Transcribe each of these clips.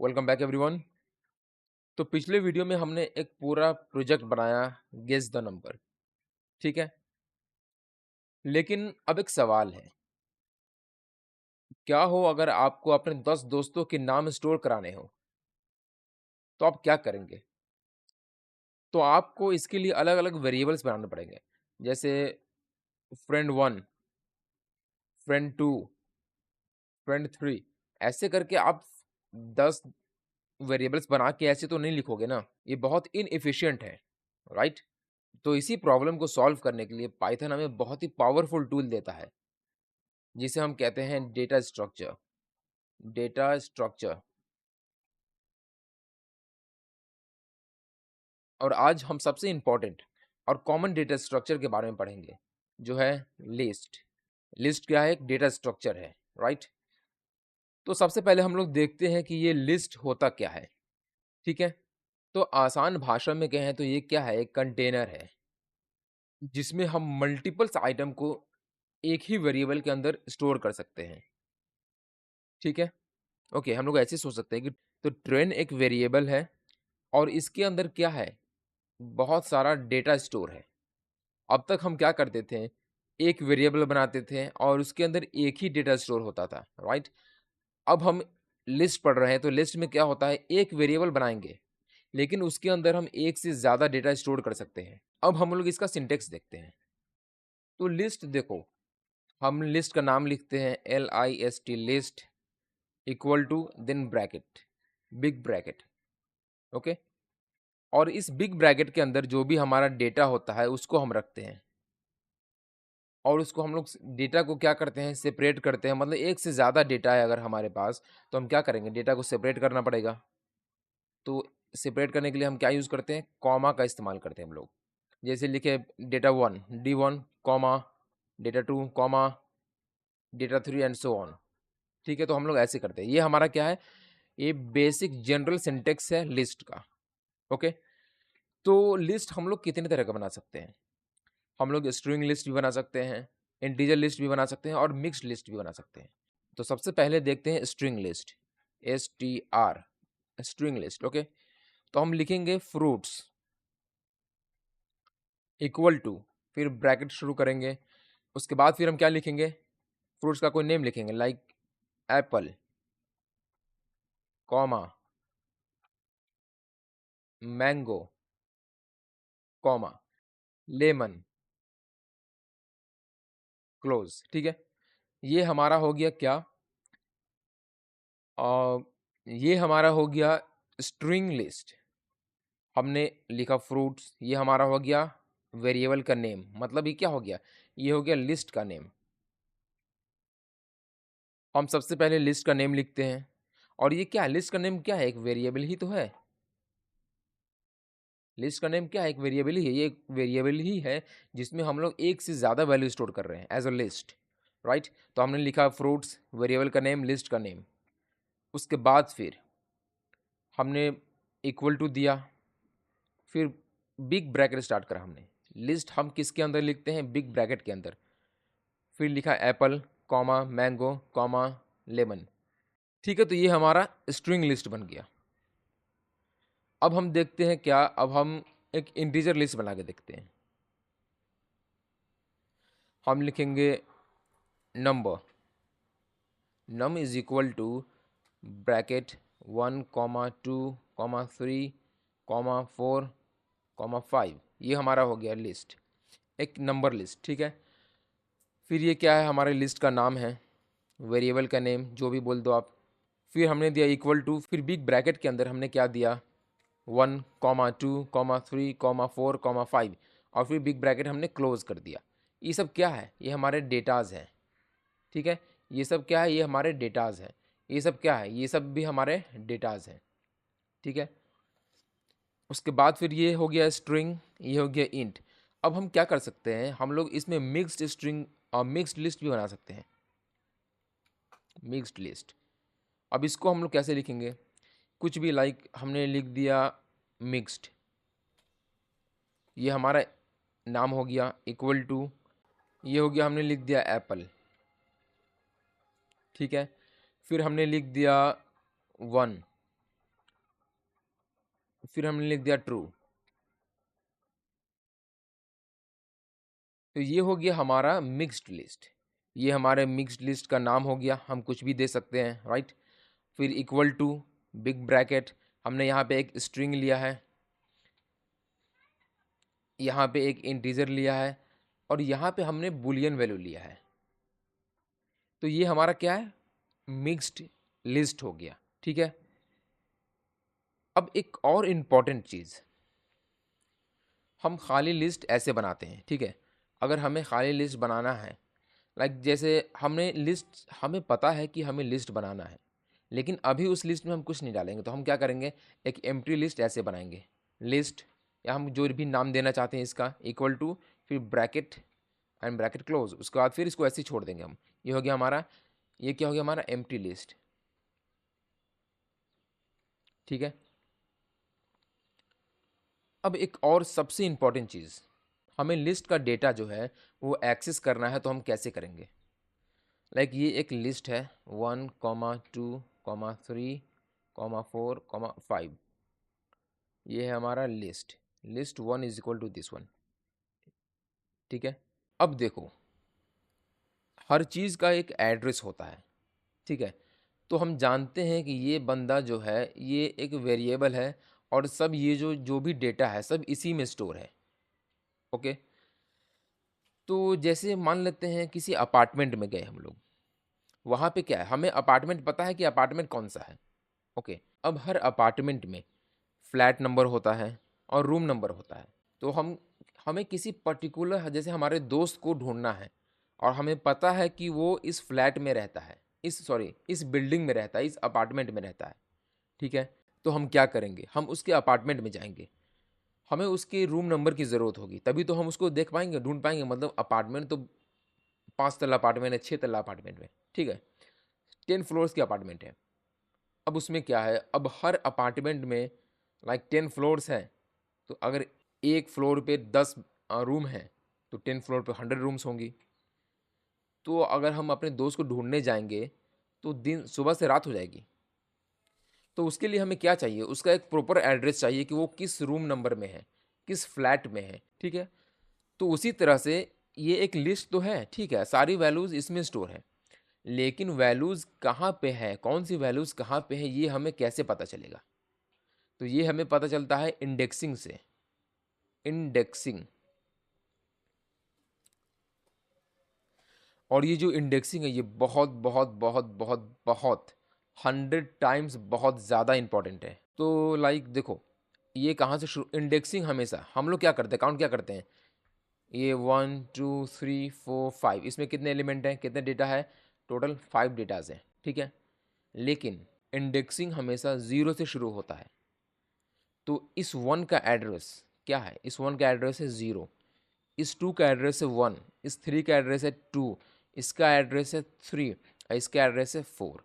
Welcome back everyone. तो पिछले video में हमने एक पूरा प्रोजेक्ट बनाया गेस द नंबर। ठीक है, लेकिन अब एक सवाल है, क्या हो अगर आपको अपने 10 दोस्तों के नाम स्टोर कराने हो, तो आप क्या करेंगे? तो आपको इसके लिए अलग अलग वेरिएबल्स बनाने पड़ेंगे, जैसे फ्रेंड 1, फ्रेंड 2, फ्रेंड 3। ऐसे करके आप 10 वेरिएबल्स बना के ऐसे तो नहीं लिखोगे ना, ये बहुत इनएफिशिएंट है, राइट? तो इसी प्रॉब्लम को सॉल्व करने के लिए पाइथन हमें बहुत ही पावरफुल टूल देता है, जिसे हम कहते हैं डेटा स्ट्रक्चर। Data structure. और आज हम सबसे इंपॉर्टेंट और कॉमन डेटा स्ट्रक्चर के बारे में पढ़ेंगे, जो है लिस्ट। लिस्ट क्या है? एक डेटा स्ट्रक्चर है, राइट? तो सबसे पहले हम लोग देखते हैं कि ये लिस्ट होता क्या है। ठीक है, तो आसान भाषा में कहें तो ये क्या है? एक कंटेनर है जिसमें हम मल्टीपल्स आइटम को एक ही वेरिएबल के अंदर स्टोर कर सकते हैं। ठीक है, ओके, हम लोग ऐसे सोच सकते हैं कि तो ट्रेन एक वेरिएबल है और इसके अंदर क्या है? बहुत सारा डेटा स्टोर है। अब तक हम क्या करते थे? एक वेरिएबल बनाते थे और उसके अंदर एक ही डेटा स्टोर होता था, राइट? अब हम लिस्ट पढ़ रहे हैं, तो लिस्ट में क्या होता है? एक वेरिएबल बनाएंगे, लेकिन उसके अंदर हम एक से ज़्यादा डेटा स्टोर कर सकते हैं। अब हम लोग इसका सिंटेक्स देखते हैं। तो लिस्ट देखो, हम लिस्ट का नाम लिखते हैं LIST, list equal to then bracket, big bracket, okay. और इस बिग ब्रैकेट के अंदर जो भी हमारा डेटा होता है उसको हम रखते हैं, और उसको हम लोग डेटा को क्या करते हैं? सेपरेट करते हैं। मतलब एक से ज़्यादा डेटा है अगर हमारे पास, तो हम क्या करेंगे? डेटा को सेपरेट करना पड़ेगा। तो सेपरेट करने के लिए हम क्या यूज़ करते हैं? कॉमा का इस्तेमाल करते हैं हम लोग। जैसे लिखे data 1 D1 comma, data 2 comma, data 3 and so on. ठीक है, तो हम लोग ऐसे करते हैं। ये हमारा क्या है? ये बेसिक जनरल सिंटेक्स है लिस्ट का, ओके। तो लिस्ट हम लोग कितने तरह का बना सकते हैं? हम लोग स्ट्रिंग लिस्ट भी बना सकते हैं, इंटीजर लिस्ट भी बना सकते हैं और मिक्स्ड लिस्ट भी बना सकते हैं। तो सबसे पहले देखते हैं string list, STR, string list, okay. तो हम लिखेंगे फ्रूट्स इक्वल टू, फिर ब्रैकेट शुरू करेंगे। उसके बाद फिर हम क्या लिखेंगे? फ्रूट्स का कोई नेम लिखेंगे, like Apple, comma, mango, comma, lemon, close. ठीक है, ये हमारा हो गया क्या? ये हमारा हो गया स्ट्रिंग लिस्ट। हमने लिखा फ्रूट्स, ये हमारा हो गया वेरिएबल का नेम। मतलब ये क्या हो गया? ये हो गया लिस्ट का नेम। हम सबसे पहले लिस्ट का नेम लिखते हैं, और ये क्या है? लिस्ट का नेम क्या है? एक वेरिएबल ही तो है। लिस्ट का नेम क्या है? एक वेरिएबल ही है। ये एक वेरिएबल ही है जिसमें हम लोग एक से ज़्यादा वैल्यू स्टोर कर रहे हैं एज अ लिस्ट, राइट? तो हमने लिखा फ्रूट्स, वेरिएबल का नेम, लिस्ट का नेम। उसके बाद फिर हमने इक्वल टू दिया, फिर बिग ब्रैकेट स्टार्ट करा हमने। लिस्ट हम किसके अंदर लिखते हैं? बिग ब्रैकेट के अंदर। फिर लिखा Apple, comma, mango, comma, lemon. ठीक है, तो ये हमारा स्ट्रिंग लिस्ट बन गया। अब हम देखते हैं क्या? अब हम एक इंटीजर लिस्ट बना के देखते हैं। हम लिखेंगे number, num is equal to bracket 1 comma 2 comma 3 comma 4 comma 5। ये हमारा हो गया लिस्ट, एक नंबर लिस्ट। ठीक है, फिर ये क्या है? हमारे लिस्ट का नाम है, वेरिएबल का नेम, जो भी बोल दो आप। फिर हमने दिया इक्वल टू, फिर बिग ब्रैकेट के अंदर हमने क्या दिया? 1 कॉमा 2 कॉमा 3 कॉमा 4 कॉमा 5, और फिर बिग ब्रैकेट हमने क्लोज कर दिया। ये सब क्या है? ये हमारे डेटाज हैं। ठीक है, ये सब क्या है? ये हमारे डेटाज हैं। ये सब क्या है? ये सब भी हमारे डेटाज हैं। ठीक है, उसके बाद फिर ये हो गया स्ट्रिंग, ये हो गया इंट। अब हम क्या कर सकते हैं? हम लोग इसमें मिक्स्ड स्ट्रिंग और मिक्स्ड लिस्ट भी बना सकते हैं, मिक्स्ड लिस्ट। अब इसको हम लोग कैसे लिखेंगे? कुछ भी, लाइक हमने लिख दिया मिक्स्ड, ये हमारा नाम हो गया, इक्वल टू, ये हो गया, हमने लिख दिया एप्पल। ठीक है, फिर हमने लिख दिया 1, फिर हमने लिख दिया ट्रू। तो ये हो गया हमारा मिक्स्ड लिस्ट। ये हमारे मिक्स्ड लिस्ट का नाम हो गया, हम कुछ भी दे सकते हैं, राइट। फिर इक्वल टू, बिग ब्रैकेट, हमने यहाँ पे एक स्ट्रिंग लिया है, यहाँ पे एक इंटीजर लिया है, और यहाँ पे हमने बुलियन वैल्यू लिया है। तो ये हमारा क्या है, मिक्स्ड लिस्ट हो गया, ठीक है। अब एक और इम्पॉर्टेंट चीज़, हम खाली लिस्ट ऐसे बनाते हैं, ठीक है। अगर हमें खाली लिस्ट बनाना है, लाइक जैसे हमने लिस्ट, हमें पता है कि हमें लिस्ट बनाना है, लेकिन अभी उस लिस्ट में हम कुछ नहीं डालेंगे, तो हम क्या करेंगे, एक एम्प्टी लिस्ट ऐसे बनाएंगे, लिस्ट, या हम जो भी नाम देना चाहते हैं इसका, इक्वल टू, फिर ब्रैकेट एंड ब्रैकेट क्लोज, उसके बाद फिर इसको ऐसे ही छोड़ देंगे हम। ये हो गया हमारा, ये क्या हो गया हमारा, एम्प्टी लिस्ट, ठीक है। अब एक और सबसे इम्पॉर्टेंट चीज़, हमें लिस्ट का डेटा जो है वो एक्सेस करना है, तो हम कैसे करेंगे। लाइक ये एक लिस्ट है, 1,2,3,4,5, ये है हमारा list, list 1 is equal to this one, ठीक है। अब देखो, हर चीज़ का एक एड्रेस होता है, ठीक है। तो हम जानते हैं कि ये बंदा जो है ये एक वेरिएबल है, और सब ये जो जो भी डेटा है सब इसी में स्टोर है, ओके। तो जैसे मान लेते हैं किसी अपार्टमेंट में गए हम लोग, वहाँ पे क्या है, हमें अपार्टमेंट पता है कि अपार्टमेंट कौन सा है, ओके। अब हर अपार्टमेंट में फ्लैट नंबर होता है और रूम नंबर होता है। तो हमें किसी पर्टिकुलर, जैसे हमारे दोस्त को ढूंढना है, और हमें पता है कि वो इस फ्लैट में रहता है, इस बिल्डिंग में रहता है, इस अपार्टमेंट में रहता है, ठीक है। तो हम क्या करेंगे, हम उसके अपार्टमेंट में जाएंगे, हमें उसके रूम नंबर की ज़रूरत होगी, तभी तो हम उसको देख पाएंगे, ढूंढ पाएंगे। मतलब अपार्टमेंट तो 5 तल्ला अपार्टमेंट है, 6 तल्ला अपार्टमेंट में, ठीक है, 10 फ्लोर्स की अपार्टमेंट है। अब उसमें क्या है, अब हर अपार्टमेंट में लाइक 10 फ्लोर्स है, तो अगर एक फ्लोर पे 10 रूम है, तो 10 फ्लोर पे 100 रूम्स होंगी। तो अगर हम अपने दोस्त को ढूंढने जाएंगे, तो दिन सुबह से रात हो जाएगी। तो उसके लिए हमें क्या चाहिए, उसका एक प्रॉपर एड्रेस चाहिए कि वो किस रूम नंबर में है, किस फ्लैट में है, ठीक है। तो उसी तरह से ये एक लिस्ट तो है, ठीक है, सारी वैल्यूज़ इसमें स्टोर है, लेकिन वैल्यूज़ कहाँ पे है, कौन सी वैल्यूज़ कहाँ पे है, ये हमें कैसे पता चलेगा। तो ये हमें पता चलता है इंडेक्सिंग से, इंडेक्सिंग। और ये जो इंडेक्सिंग है, ये बहुत बहुत बहुत बहुत बहुत 100 टाइम्स बहुत ज़्यादा इंपॉर्टेंट है। तो लाइक देखो, ये कहाँ से शुरू, इंडेक्सिंग हमेशा हम लोग क्या करते हैं, काउंट क्या करते हैं, ये 1 2 3 4 5, इसमें कितने एलिमेंट हैं, कितने डेटा है, टोटल 5 डेटाज हैं, ठीक है। लेकिन इंडेक्सिंग हमेशा ज़ीरो से शुरू होता है। तो इस 1 का एड्रेस क्या है, इस 1 का एड्रेस है 0, इस 2 का एड्रेस है 1, इस 3 का एड्रेस है 2, इसका एड्रेस है 3, और इसका एड्रेस है 4।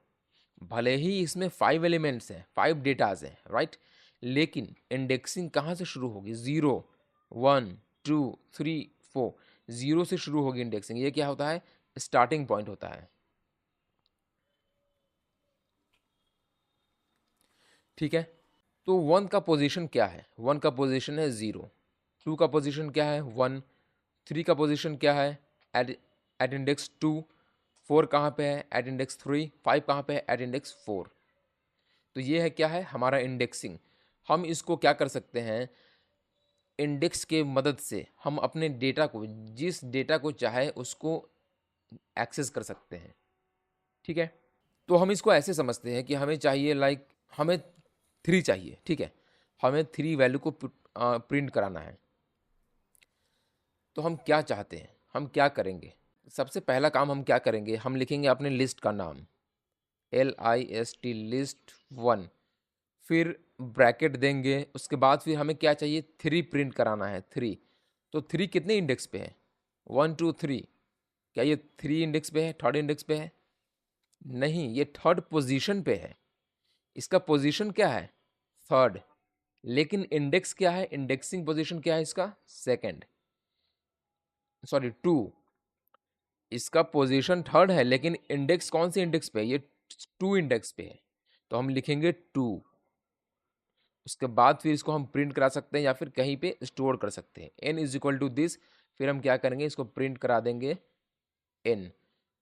भले ही इसमें 5 एलिमेंट्स हैं, 5 डेटाज हैं, राइट, लेकिन इंडेक्सिंग कहाँ से शुरू होगी, 0 1 2 3 4, 0 से शुरू होगी इंडेक्सिंग। ये क्या होता है, स्टार्टिंग पॉइंट होता है, ठीक है। तो 1 का पोजीशन क्या है, 1 का पोजीशन है 0, 2 का पोजीशन क्या है 1, 3 का पोजीशन क्या है, एट एट इंडेक्स 2, 4 कहाँ पे है, एट इंडेक्स 3, 5 कहाँ पे है, एट इंडेक्स 4। तो ये है क्या है हमारा इंडेक्सिंग। हम इसको क्या कर सकते हैं, इंडेक्स के मदद से हम अपने डेटा को, जिस डेटा को चाहे उसको एक्सेस कर सकते हैं, ठीक है। तो हम इसको ऐसे समझते हैं कि हमें चाहिए, लाइक हमें 3 चाहिए, ठीक है, हमें 3 वैल्यू को प्रिंट कराना है। तो हम क्या चाहते हैं, हम क्या करेंगे, सबसे पहला काम हम क्या करेंगे, हम लिखेंगे अपने लिस्ट का नाम, LIST, list 1, फिर ब्रैकेट देंगे, उसके बाद फिर हमें क्या चाहिए, 3 प्रिंट कराना है, 3। तो 3 कितने इंडेक्स पे है, 1 2 3, क्या ये 3 इंडेक्स पे है, थर्ड इंडेक्स पे है, नहीं, ये थर्ड पोजीशन पे है, इसका पोजीशन क्या है, थर्ड। लेकिन इंडेक्स क्या है, इंडेक्सिंग पोजीशन क्या है इसका, सेकंड, सॉरी 2। इसका पोजीशन थर्ड है, लेकिन इंडेक्स कौन से इंडेक्स पे है, ये 2 इंडेक्स पे है, तो हम लिखेंगे 2। उसके बाद फिर इसको हम प्रिंट करा सकते हैं या फिर कहीं पे स्टोर कर सकते हैं। n is equal to this, फिर हम क्या करेंगे, इसको प्रिंट करा देंगे n।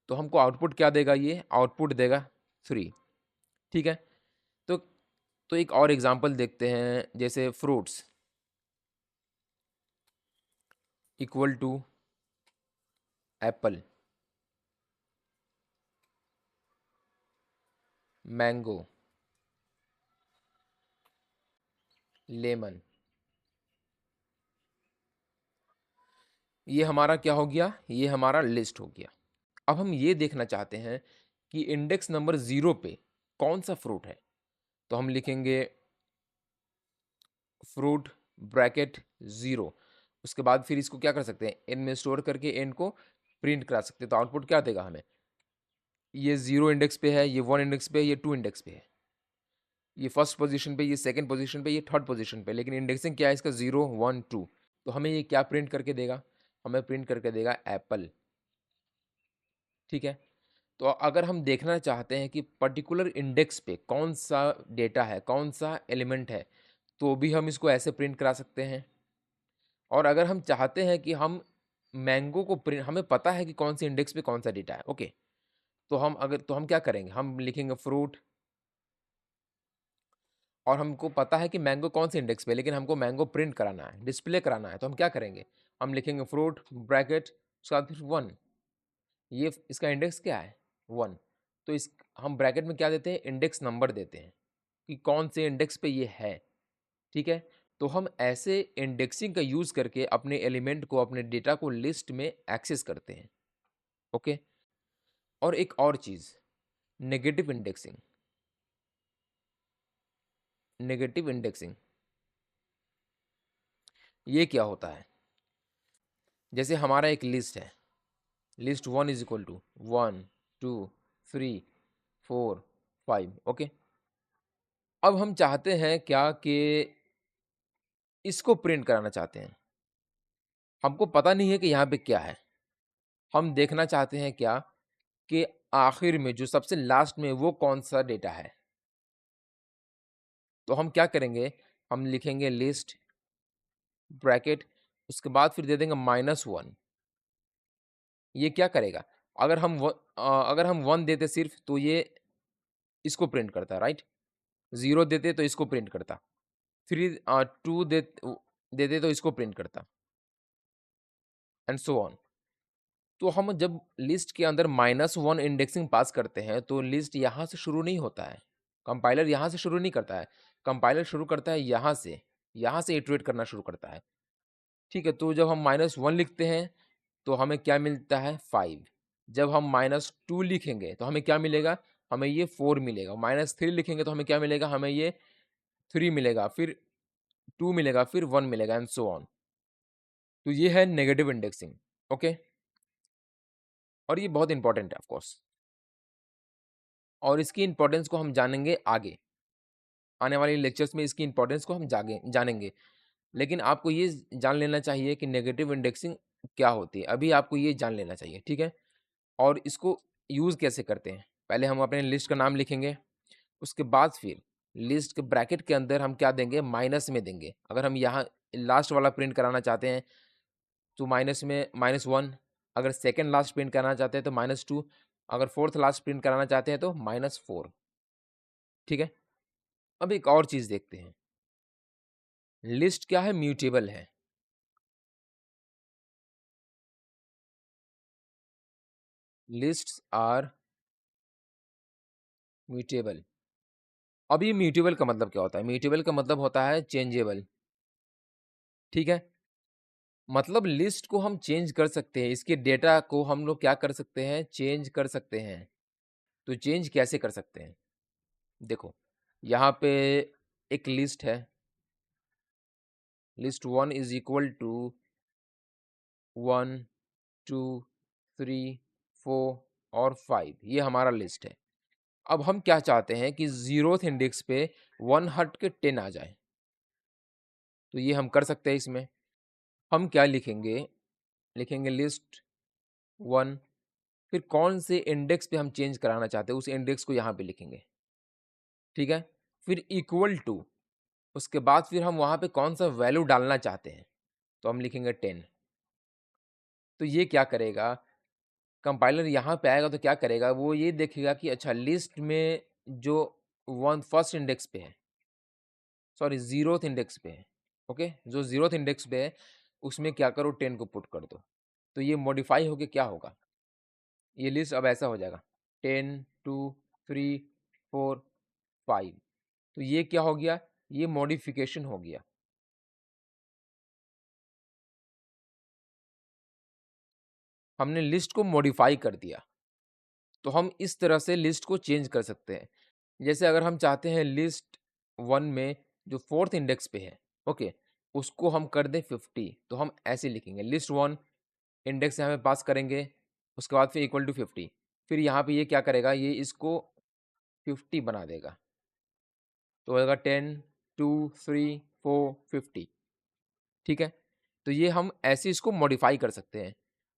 तो हमको आउटपुट क्या देगा, ये आउटपुट देगा 3। ठीक है, तो एक और एग्जांपल देखते हैं, जैसे fruits equal to apple, mango, lemon. ये हमारा क्या हो गया, ये हमारा लिस्ट हो गया। अब हम ये देखना चाहते हैं कि इंडेक्स नंबर 0 पे कौन सा फ्रूट है। तो हम लिखेंगे फ्रूट ब्रैकेट 0, उसके बाद फिर इसको क्या कर सकते हैं, एन में स्टोर करके एन को प्रिंट करा सकते हैं। तो आउटपुट क्या देगा हमें, ये 0 इंडेक्स पे है, ये 1 इंडेक्स पे है, ये 2 इंडेक्स पे है, ये फर्स्ट पोजीशन पे, ये सेकंड पोजीशन पे, ये थर्ड पोजीशन पे, लेकिन इंडेक्सिंग क्या है इसका 0 1 2। तो हमें ये क्या प्रिंट करके देगा, हमें प्रिंट करके देगा एप्पल। ठीक है, तो अगर हम देखना चाहते हैं कि पर्टिकुलर इंडेक्स पे कौन सा डेटा है, कौन सा एलिमेंट है, तो भी हम इसको ऐसे प्रिंट करा सकते हैं। और अगर हम चाहते हैं कि हम मैंगो को प्रिंट, हमें पता है कि कौन सी इंडेक्स पे कौन सा डेटा है, ओके, तो हम क्या करेंगे, हम लिखेंगे फ्रूट, और हमको पता है कि मैंगो कौन से इंडेक्स पे है, लेकिन हमको मैंगो प्रिंट कराना है, डिस्प्ले कराना है। तो हम क्या करेंगे, हम लिखेंगे फ्रूट ब्रैकेट, उसके बाद फिर 1, ये इसका इंडेक्स क्या है 1। तो इस हम ब्रैकेट में क्या देते हैं, इंडेक्स नंबर देते हैं कि कौन से इंडेक्स पे ये है। ठीक है, तो हम ऐसे इंडेक्सिंग का यूज़ करके अपने एलिमेंट को, अपने डेटा को लिस्ट में एक्सेस करते हैं। ओके, और एक और चीज़, नेगेटिव इंडेक्सिंग। नेगेटिव इंडेक्सिंग ये क्या होता है, जैसे हमारा एक लिस्ट है, list 1 is equal to 1 2 3 4 5। Okay, अब हम चाहते हैं क्या कि इसको प्रिंट कराना चाहते हैं, हमको पता नहीं है कि यहाँ पे क्या है। हम देखना चाहते हैं क्या कि आखिर में जो सबसे लास्ट में वो कौन सा डेटा है। तो हम क्या करेंगे, हम लिखेंगे लिस्ट ब्रैकेट, उसके बाद फिर दे देंगे -1। ये क्या करेगा, अगर हम 1 देते सिर्फ, तो ये इसको प्रिंट करता, राइट। 0 देते तो इसको प्रिंट करता, 2 देते तो इसको प्रिंट करता, एंड सो ऑन। तो हम जब लिस्ट के अंदर -1 इंडेक्सिंग पास करते हैं, तो लिस्ट यहाँ से शुरू नहीं होता है, कंपाइलर यहाँ से शुरू नहीं करता है, कंपाइलर शुरू करता है यहाँ से इटरेट करना शुरू करता है। ठीक है, तो जब हम -1 लिखते हैं तो हमें क्या मिलता है 5। जब हम -2 लिखेंगे तो हमें क्या मिलेगा, हमें ये 4 मिलेगा। -3 लिखेंगे तो हमें क्या मिलेगा, हमें ये 3 मिलेगा, फिर 2 मिलेगा, फिर 1 मिलेगा, एंड सो ऑन। तो ये है नेगेटिव इंडेक्सिंग। ओके, और ये बहुत इंपॉर्टेंट है ऑफ कोर्स, और इसकी इंपॉर्टेंस को हम जानेंगे आगे आने वाले लेक्चर्स में, इसकी इंपॉर्टेंस को हम जानेंगे। लेकिन आपको ये जान लेना चाहिए कि नेगेटिव इंडेक्सिंग क्या होती है, अभी आपको ये जान लेना चाहिए। ठीक है, और इसको यूज़ कैसे करते हैं, पहले हम अपने लिस्ट का नाम लिखेंगे, उसके बाद फिर लिस्ट के ब्रैकेट के अंदर हम क्या देंगे, माइनस में देंगे। अगर हम यहाँ लास्ट वाला प्रिंट कराना चाहते हैं तो माइनस में -1, अगर सेकेंड लास्ट प्रिंट कराना चाहते हैं तो -2, अगर फोर्थ लास्ट प्रिंट कराना चाहते हैं तो -4। ठीक है, अब एक और चीज़ देखते हैं, लिस्ट क्या है, म्यूटेबल है। Lists are mutable. अब ये म्यूटेबल का मतलब क्या होता है, म्यूटेबल का मतलब होता है चेंजेबल। ठीक है, मतलब लिस्ट को हम चेंज कर सकते हैं, इसके डेटा को हम लोग क्या कर सकते हैं, चेंज कर सकते हैं। तो चेंज कैसे कर सकते हैं, देखो यहाँ पे एक लिस्ट है, लिस्ट 1 इज इक्वल टू 1 2 3 4 और 5, ये हमारा लिस्ट है। अब हम क्या चाहते हैं कि 0th इंडेक्स पे 1 हट के 10 आ जाए। तो ये हम कर सकते हैं, इसमें हम क्या लिखेंगे, लिखेंगे लिस्ट 1, फिर कौन से इंडेक्स पे हम चेंज कराना चाहते हैं उस इंडेक्स को यहाँ पे लिखेंगे। ठीक है, फिर इक्वल टू उसके बाद फिर हम वहाँ पे कौन सा वैल्यू डालना चाहते हैं, तो हम लिखेंगे 10। तो ये क्या करेगा, कंपाइलर यहाँ पे आएगा तो क्या करेगा, वो ये देखेगा कि अच्छा लिस्ट में जो वन फर्स्ट इंडेक्स पे है, सॉरी जीरोथ इंडेक्स पे है, ओके, जो जीरोथ इंडेक्स पे है उसमें क्या करो, 10 को पुट कर दो। तो ये मॉडिफाई होके क्या होगा, ये लिस्ट अब ऐसा हो जाएगा 10 2 3 4 5। तो ये क्या हो गया, ये मॉडिफिकेशन हो गया। हमने लिस्ट को मॉडिफाई कर दिया। तो हम इस तरह से लिस्ट को चेंज कर सकते हैं। जैसे अगर हम चाहते हैं लिस्ट वन में जो फोर्थ इंडेक्स पे है, ओके, उसको हम कर दें 50, तो हम ऐसे लिखेंगे लिस्ट वन, इंडेक्स यहाँ पे पास करेंगे, उसके बाद फिर इक्वल टू 50। फिर यहाँ पे ये क्या करेगा, ये इसको 50 बना देगा, तो होगा 10 2 3 4 50। ठीक है, तो ये हम ऐसे इसको मॉडिफाई कर सकते हैं,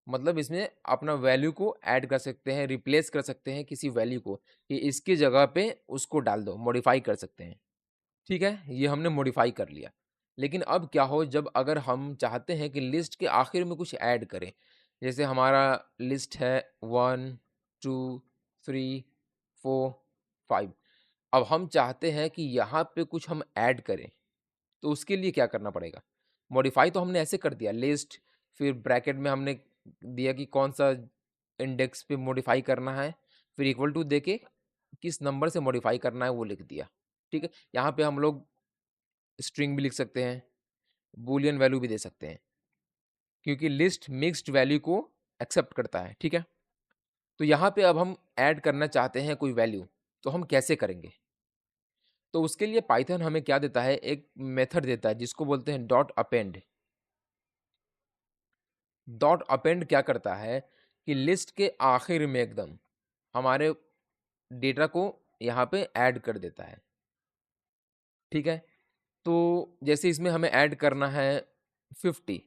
मतलब इसमें अपना वैल्यू को ऐड कर सकते हैं, रिप्लेस कर सकते हैं किसी वैल्यू को, कि इसकी जगह पे उसको डाल दो, मॉडिफाई कर सकते हैं। ठीक है, ये हमने मॉडिफाई कर लिया। लेकिन अब क्या हो, जब अगर हम चाहते हैं कि लिस्ट के आखिर में कुछ ऐड करें, जैसे हमारा लिस्ट है 1 2 3 4 5, अब हम चाहते हैं कि यहाँ पे कुछ हम ऐड करें, तो उसके लिए क्या करना पड़ेगा, मॉडिफाई तो हमने ऐसे कर दिया लिस्ट, फिर ब्रैकेट में हमने दिया कि कौन सा इंडेक्स पे मॉडिफाई करना है, फिर इक्वल टू देके किस नंबर से मॉडिफाई करना है वो लिख दिया। ठीक है, यहाँ पे हम लोग स्ट्रिंग भी लिख सकते हैं, बूलियन वैल्यू भी दे सकते हैं, क्योंकि लिस्ट मिक्स्ड वैल्यू को एक्सेप्ट करता है। ठीक है, तो यहाँ पे अब हम ऐड करना चाहते हैं कोई वैल्यू, तो हम कैसे करेंगे, तो उसके लिए पाइथन हमें क्या देता है, एक मेथड देता है जिसको बोलते हैं डॉट अपेंड। डॉट अपेंड क्या करता है कि लिस्ट के आखिर में एकदम हमारे डेटा को यहाँ पे ऐड कर देता है। ठीक है, तो जैसे इसमें हमें ऐड करना है 50।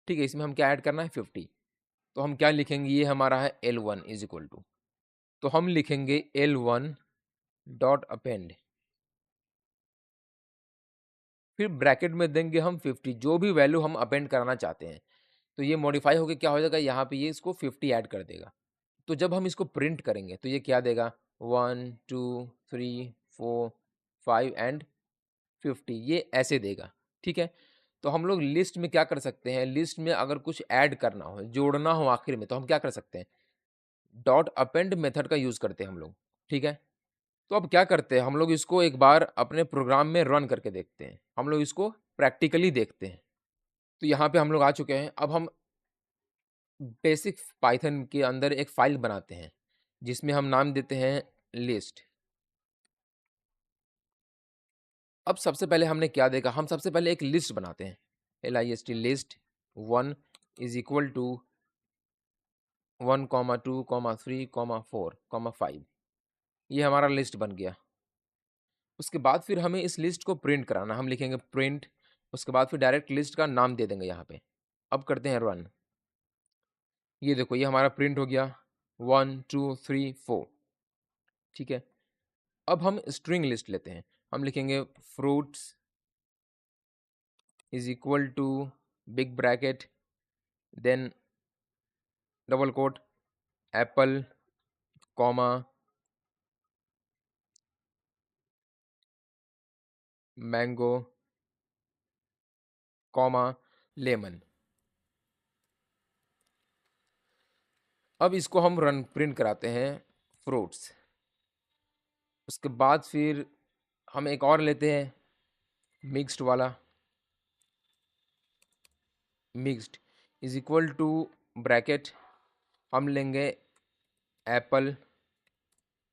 ठीक है, इसमें हम क्या ऐड करना है 50, तो हम क्या लिखेंगे, ये हमारा है L1 इज इक्वल टू, तो हम लिखेंगे L1 डॉट अपेंड, फिर ब्रैकेट में देंगे हम 50, जो भी वैल्यू हम अपेंड करना चाहते हैं। तो ये मॉडिफाई होकर क्या हो जाएगा, यहाँ पे ये इसको 50 ऐड कर देगा। तो जब हम इसको प्रिंट करेंगे तो ये क्या देगा, 1 2 3 4 5 एंड 50, ये ऐसे देगा। ठीक है, तो हम लोग लिस्ट में क्या कर सकते हैं, लिस्ट में अगर कुछ ऐड करना हो, जोड़ना हो आखिर में, तो हम क्या कर सकते हैं, डॉट अपेंड मेथड का यूज़ करते हैं हम लोग। ठीक है, तो अब क्या करते हैं, हम लोग इसको एक बार अपने प्रोग्राम में रन करके देखते हैं, हम लोग इसको प्रैक्टिकली देखते हैं। तो यहाँ पे हम लोग आ चुके हैं। अब हम बेसिक पाइथन के अंदर एक फाइल बनाते हैं जिसमें हम नाम देते हैं लिस्ट। अब सबसे पहले हमने क्या देखा, हम सबसे पहले एक लिस्ट बनाते हैं, LIST list 1 is equal to 1 2 3 4 5, ये हमारा लिस्ट बन गया। उसके बाद फिर हमें इस लिस्ट को प्रिंट कराना, हम लिखेंगे प्रिंट, उसके बाद फिर डायरेक्ट लिस्ट का नाम दे देंगे यहाँ पे। अब करते हैं रन, ये देखो ये हमारा प्रिंट हो गया 1 2 3 4। ठीक है, अब हम स्ट्रिंग लिस्ट लेते हैं, हम लिखेंगे fruits is equal to big bracket, then double quote apple comma mango comma lemon. अब इसको हम रन प्रिंट कराते हैं फ्रूट्स। उसके बाद फिर हम एक और लेते हैं मिक्स्ड वाला, mixed is equal to bracket, हम लेंगे एप्पल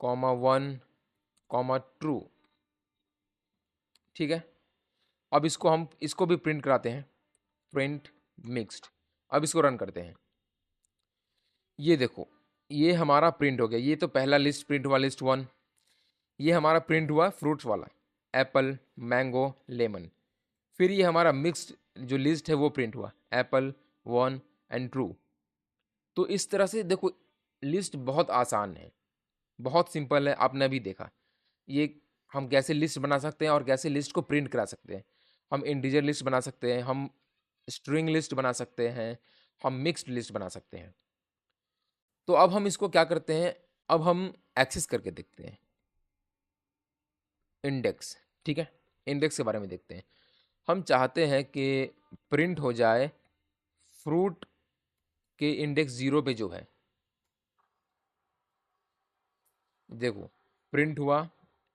कॉमा 1 कॉमा ट्रू। ठीक है, अब इसको हम इसको भी प्रिंट कराते हैं, प्रिंट मिक्स्ड। अब इसको रन करते हैं, ये देखो ये हमारा प्रिंट हो गया, ये तो पहला लिस्ट प्रिंट हुआ लिस्ट वन, ये हमारा प्रिंट हुआ फ्रूट्स वाला एप्पल मैंगो लेमन। फिर ये हमारा मिक्स्ड जो लिस्ट है वो प्रिंट हुआ एप्पल 1 एंड ट्रू। तो इस तरह से देखो लिस्ट बहुत आसान है, बहुत सिंपल है, आपने अभी देखा। ये हम कैसे लिस्ट बना सकते हैं और कैसे लिस्ट को प्रिंट करा सकते हैं। हम इंटीजर लिस्ट बना सकते हैं, हम स्ट्रिंग लिस्ट बना सकते हैं, हम मिक्स्ड लिस्ट बना सकते हैं। तो अब हम इसको क्या करते हैं, अब हम एक्सेस करके देखते हैं इंडेक्स। ठीक है, इंडेक्स के बारे में देखते हैं। हम चाहते हैं कि प्रिंट हो जाए फ्रूट के इंडेक्स 0 पे जो है, देखो प्रिंट हुआ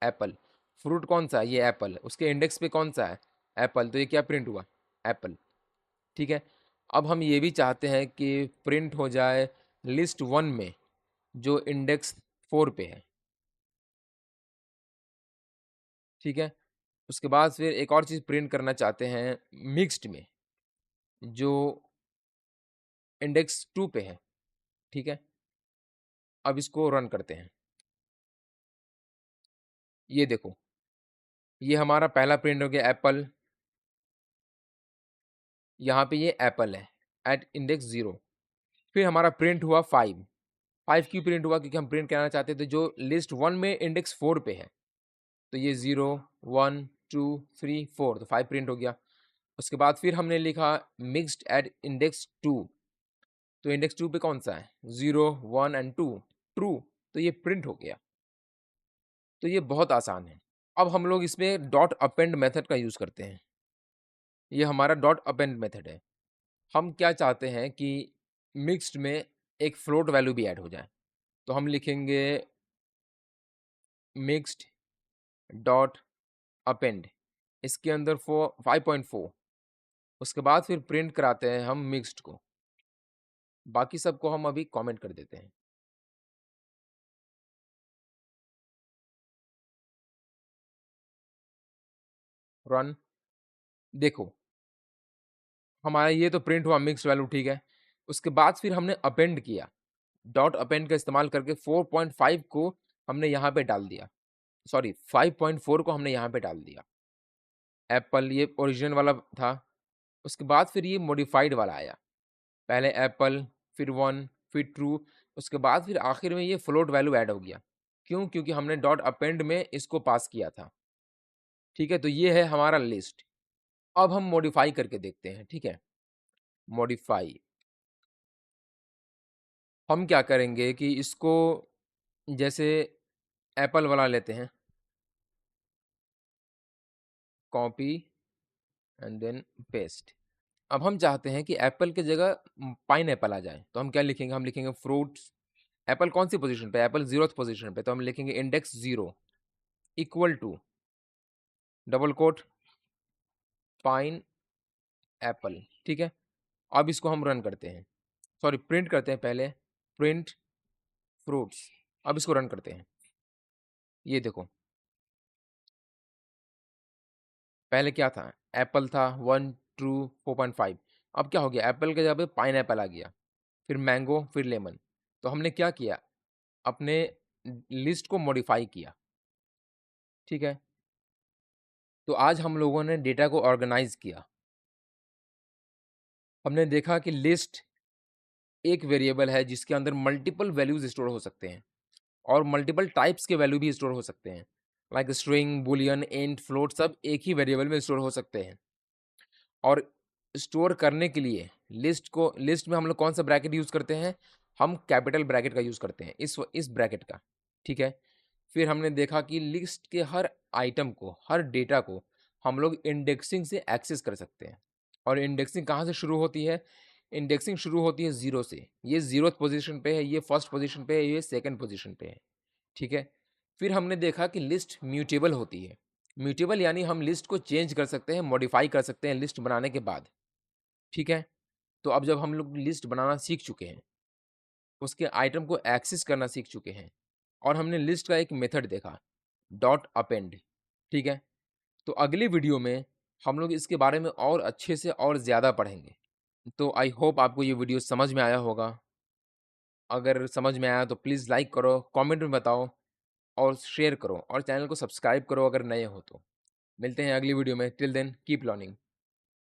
एप्पल। फ्रूट कौन सा है, ये एप्पल है, उसके इंडेक्स पे कौन सा है, एप्पल, तो ये क्या प्रिंट हुआ, एप्पल। ठीक है, अब हम ये भी चाहते हैं कि प्रिंट हो जाए लिस्ट 1 में जो इंडेक्स 4 पे है। ठीक है, उसके बाद फिर एक और चीज़ प्रिंट करना चाहते हैं मिक्स्ड में जो इंडेक्स 2 पे है। ठीक है, अब इसको रन करते हैं। ये देखो, ये हमारा पहला प्रिंट हो गया एप्पल, यहाँ पे ये एप्पल है एट इंडेक्स 0। फिर हमारा प्रिंट हुआ 5। 5 क्यों प्रिंट हुआ, क्योंकि हम प्रिंट कराना चाहते थे जो लिस्ट 1 में इंडेक्स 4 पे है। तो ये 0 1 2 3 4, तो 5 प्रिंट हो गया। उसके बाद फिर हमने लिखा मिक्स्ड एट इंडेक्स 2, तो इंडेक्स 2 पे कौन सा है, 0 1 एंड 2, ट्रू, तो ये प्रिंट हो गया। तो ये बहुत आसान है। अब हम लोग इसमें डॉट अपेंड मेथड का यूज़ करते हैं। ये हमारा डॉट अपेंड मेथड है। हम क्या चाहते हैं कि मिक्स्ड में एक फ्लोट वैल्यू भी ऐड हो जाए, तो हम लिखेंगे मिक्स्ड डॉट अपेंड, इसके अंदर 5.4, उसके बाद फिर प्रिंट कराते हैं हम मिक्स्ड को। बाकी सबको हम अभी कमेंट कर देते हैं। रन, देखो हमारा ये तो प्रिंट हुआ मिक्स वैल्यू, ठीक है। उसके बाद फिर हमने अपेंड किया, डॉट अपेंड का इस्तेमाल करके 4.5 को हमने यहाँ पे डाल दिया, सॉरी 5.4 को हमने यहाँ पे डाल दिया। एप्पल ये ओरिजिनल वाला था, उसके बाद फिर ये मॉडिफाइड वाला आया, पहले एप्पल, फिर 1, फिर ट्रू, उसके बाद फिर आखिर में ये फ्लोट वैल्यू ऐड हो गया। क्यों, क्योंकि हमने डॉट अपेंड में इसको पास किया था। ठीक है, तो ये है हमारा लिस्ट। अब हम मॉडिफाई करके देखते हैं। ठीक है, मॉडिफाई हम क्या करेंगे कि इसको जैसे एप्पल वाला लेते हैं, कॉपी एंड देन पेस्ट। अब हम चाहते हैं कि एप्पल की जगह पाइन एप्पल आ जाए, तो हम क्या लिखेंगे, हम लिखेंगे फ्रूट्स। एप्पल कौन सी पोजीशन पे, एप्पल 0th पोजीशन पे, तो हम लिखेंगे index 0 equal to double quote pineapple. ठीक है, अब इसको हम रन करते हैं, सॉरी प्रिंट करते हैं पहले, प्रिंट फ्रूट्स। अब इसको रन करते हैं। ये देखो, पहले क्या था, एप्पल था 1 2 4.5, अब क्या हो गया, एप्पल के जगह पे पाइन एप्पल आ गया, फिर मैंगो, फिर लेमन। तो हमने क्या किया, अपने लिस्ट को मॉडिफाई किया। ठीक है, तो आज हम लोगों ने डेटा को ऑर्गेनाइज किया। हमने देखा कि लिस्ट एक वेरिएबल है जिसके अंदर मल्टीपल वैल्यूज स्टोर हो सकते हैं और मल्टीपल टाइप्स के वैल्यू भी स्टोर हो सकते हैं, like string, Boolean, int, float, सब एक ही वेरिएबल में स्टोर हो सकते हैं। और स्टोर करने के लिए लिस्ट में हम लोग कौन सा ब्रैकेट यूज़ करते हैं, हम कैपिटल ब्रैकेट का यूज़ करते हैं, इस ब्रैकेट का। ठीक है, फिर हमने देखा कि लिस्ट के हर आइटम को, हर डेटा को हम लोग इंडेक्सिंग से एक्सेस कर सकते हैं। और इंडेक्सिंग कहाँ से शुरू होती है, इंडेक्सिंग शुरू होती है 0 से। ये 0th पोजीशन पे है, ये फर्स्ट पोजीशन पे है, ये सेकंड पोजीशन पे है। ठीक है, फिर हमने देखा कि लिस्ट म्यूटेबल होती है। म्यूटेबल यानी हम लिस्ट को चेंज कर सकते हैं, मॉडिफाई कर सकते हैं लिस्ट बनाने के बाद। ठीक है, तो अब जब हम लोग लिस्ट बनाना सीख चुके हैं, उसके आइटम को एक्सेस करना सीख चुके हैं, और हमने लिस्ट का एक मेथड देखा, डॉट अपेंड। ठीक है, तो अगली वीडियो में हम लोग इसके बारे में और अच्छे से और ज़्यादा पढ़ेंगे। तो आई होप आपको ये वीडियो समझ में आया होगा। अगर समझ में आया तो प्लीज़ लाइक करो, कमेंट में बताओ और शेयर करो, और चैनल को सब्सक्राइब करो अगर नए हो तो। मिलते हैं अगली वीडियो में, टिल देन कीप लर्निंग।